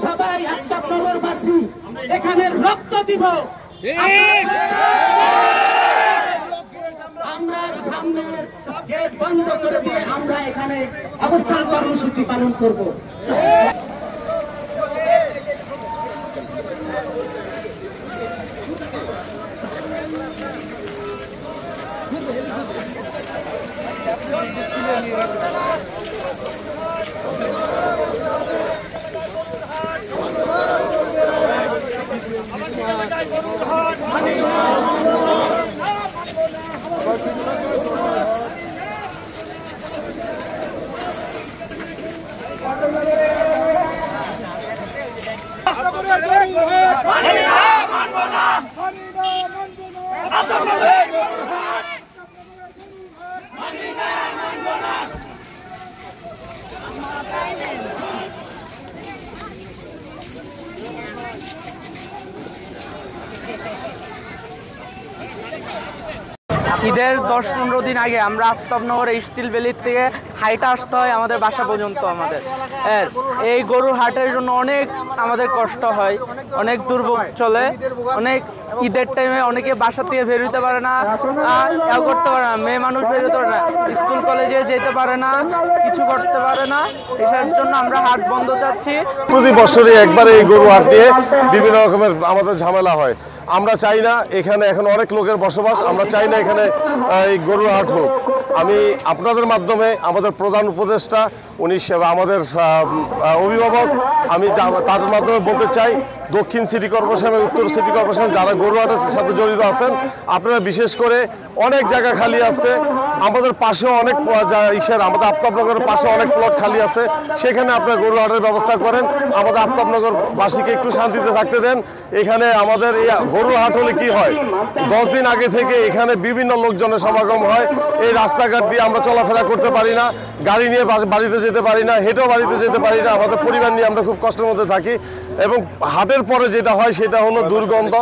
সবাই আফতাবনগরবাসী এখানে রক্ত দিব। আমরা সামনের গেট বন্ধ করে দিয়ে আমরা এখানে অবস্থান কর্মসূচি পালন করব। ঈদের 10-15 দিন আগে আমরা আফতাবনগর স্টিল ভ্যালির থেকে হাইটা আসতে হয় আমাদের বাসা পর্যন্ত। আমাদের এই গরুর হাটের জন্য অনেক আমাদের কষ্ট হয়, অনেক দুর্ভোগ চলে। অনেক ঈদের টাইমে অনেকে বাসা থেকে বের হতে পারে না, করতে পারে না, মেয়ে মানুষ বের হতে পারে না, স্কুল কলেজে যেতে পারে না, কিছু করতে পারে না। এসব জন্য আমরা হাট বন্ধ চাচ্ছি। প্রতি বছরই একবার এই গরু হাট দিয়ে বিভিন্ন রকমের আমাদের ঝামেলা হয়। আমরা চাই না, এখানে এখন অনেক লোকের বসবাস, আমরা চাই না এখানে এই গরুর হাট হোক। আমি আপনাদের মাধ্যমে আমাদের প্রধান উপদেষ্টা উনি আমাদের অভিভাবক, আমি তাদের মাধ্যমে বলতে চাই, দক্ষিণ সিটি কর্পোরেশন এবং উত্তর সিটি কর্পোরেশন যারা গরু হাটের সাথে জড়িত আছেন, আপনারা বিশেষ করে অনেক জায়গা খালি আছে। আমাদের পাশেও অনেক আমাদের আফতাবনগরের পাশে অনেক প্লট খালি আছে, সেখানে আপনারা গরু হাটের ব্যবস্থা করেন। আমাদের আফতাবনগরবাসীকে একটু শান্তিতে থাকতে দেন। এখানে আমাদের এই গরু হাট হলে কি হয়, 10 দিন আগে থেকে এখানে বিভিন্ন লোকজনের সমাগম হয়। এই রাস্তাঘাট দিয়ে আমরা চলাফেরা করতে পারি না, গাড়ি নিয়ে বাড়িতে যেতে পারি না, হেঁটেও বাড়িতে যেতে পারি না। আমাদের পরিবার নিয়ে আমরা খুব কষ্টের মধ্যে থাকি। এবং হাটের পরে যেটা হয় সেটা হলো দুর্গন্ধ।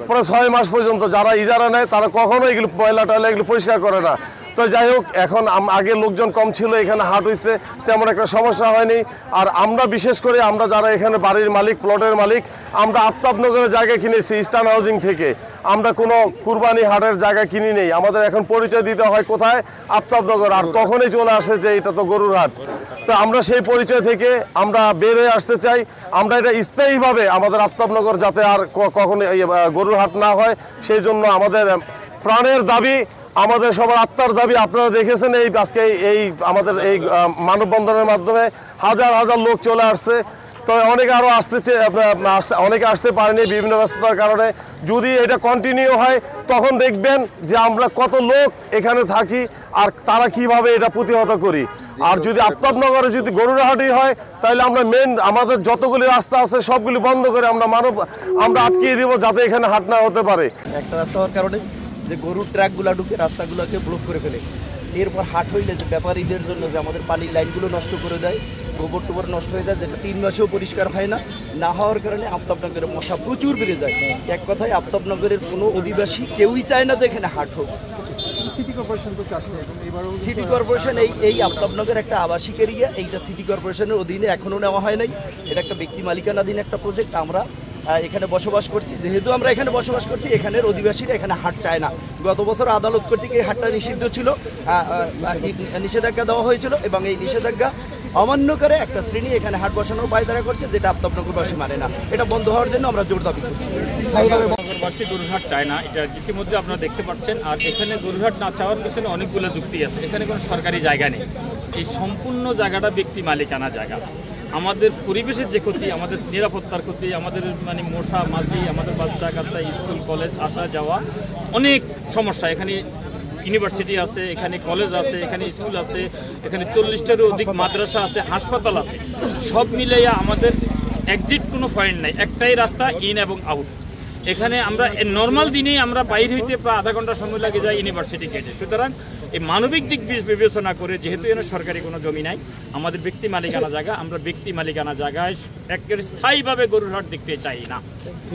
প্রায় 6 মাস পর্যন্ত যারা ইজারা নেয় তারা কখনো এগুলো ময়লা টয়লা এগুলো পরিষ্কার করে না। তো যাই হোক, এখন আগে লোকজন কম ছিল, এখানে হাট হয়েছে, তেমন একটা সমস্যা হয়নি। আর আমরা বিশেষ করে আমরা যারা এখানে বাড়ির মালিক, প্লটের মালিক, আমরা আফতাবনগরের জায়গা কিনেছি ইস্টার্ন হাউজিং থেকে। আমরা কোনো কুরবানি হাটের জায়গা কিনি নেই। আমাদের এখন পরিচয় দিতে হয় কোথায়, আফতাবনগর। আর তখনই চলে আসে যে এটা তো গরুর হাট। তো আমরা সেই পরিচয় থেকে আমরা বের হয়ে আসতে চাই। আমরা এটা স্থায়ীভাবে আমাদের আফতাবনগর যাতে আর কখনো গরুর হাট না হয়, সেই জন্য আমাদের প্রাণের দাবি, আমাদের সবার আত্মার দাবি। আপনারা দেখেছেন আজকে এই আমাদের এই মানববন্ধনের মাধ্যমে হাজার হাজার লোক চলে আসছে। তো অনেকে আরও অনেকে আসতে পারেনি বিভিন্ন ব্যস্ততার কারণে। যদি এটা কন্টিনিউ হয় তখন দেখবেন যে আমরা কত লোক এখানে থাকি আর তারা কিভাবে এটা প্রতিহত করি। আর যদি আফতাবনগরে যদি গরুর হাটই হয়, তাহলে আমরা আমাদের যতগুলি রাস্তা আছে সবগুলি বন্ধ করে আমরা আটকিয়ে দিব, যাতে এখানে হাট না হতে পারে। একটা রাস্তা হওয়ার কারণে যে গরুর ট্রাকগুলো ঢুকে রাস্তাগুলোকে ব্লক করে ফেলে। এরপর হাট হইলে যে ব্যাপারীদের জন্য যে আমাদের পানির লাইনগুলো নষ্ট করে দেয়, গোবর টোবর নষ্ট হয়ে যায়, যেটা 3 মাসেও পরিষ্কার হয় না। না হওয়ার কারণে আফতাবনগরের মশা প্রচুর বেড়ে যায়। এক কথায় আফতাবনগরের কোনো অধিবাসী কেউই চায় না যে এখানে হাট হোক। সিটি কর্পোরেশন এই আফতাবনগর একটা আবাসিক এরিয়া, এইটা সিটি কর্পোরেশনের অধীনে এখনও নেওয়া হয় নাই। এটা একটা ব্যক্তি মালিকানাধীন একটা প্রজেক্ট। আমরা এখানে বসবাস করছি, যেহেতু আমরা এখানে বসবাস করছি, এখানের অধিবাসীরা এখানে হাট চায় না। গত বছর আদালত কর্তৃক এই হাটটা নিষিদ্ধ ছিল, নিষেধাজ্ঞা দেওয়া হয়েছিল, এবং এই নিষেধাজ্ঞা অমান্য করে একটা শ্রেণী এখানে হাট বসানোর পায়তারা করছে, যেটা আফতাবনগরবাসী মানে না। এটা বন্ধ হওয়ার জন্য আমরা জোর দাবি করছি। নগরবাসী গরুরহাট চায় না, এটা ইতিমধ্যে আপনারা দেখতে পাচ্ছেন। আর এখানে গরুরহাট না চাওয়ার পিছনে অনেকগুলো যুক্তি আছে। এখানে কোনো সরকারি জায়গা নেই, এই সম্পূর্ণ জায়গাটা ব্যক্তি মালিকানা জায়গা। আমাদের পরিবেশের যে ক্ষতি, আমাদের নিরাপত্তার ক্ষতি, আমাদের মানে মশা মাছি, আমাদের বাচ্চা কাচ্চা স্কুল কলেজ আসা যাওয়া অনেক সমস্যা। এখানে ইউনিভার্সিটি আছে, এখানে কলেজ আছে, এখানে স্কুল আছে, এখানে 40টারও অধিক মাদ্রাসা আছে, হাসপাতাল আছে। সব মিলাইয়া আমাদের এক্সিট কোনো পয়েন্ট নাই, একটাই রাস্তা ইন এবং আউট। এখানে আমরা নর্মাল দিনেই আমরা বাইর হইতে প্রায় আধা ঘন্টা সময় লাগে যায় ইউনিভার্সিটি গেটে। সুতরাং এই মানবিক দিক বিবেচনা করে, যেহেতু এখানে সরকারি কোনো জমি নাই, আমাদের ব্যক্তি মালিকানা জায়গা, আমরা ব্যক্তি মালিকানা জায়গায় একেবারে স্থায়ীভাবে গরুর হাট দেখতে চাই না।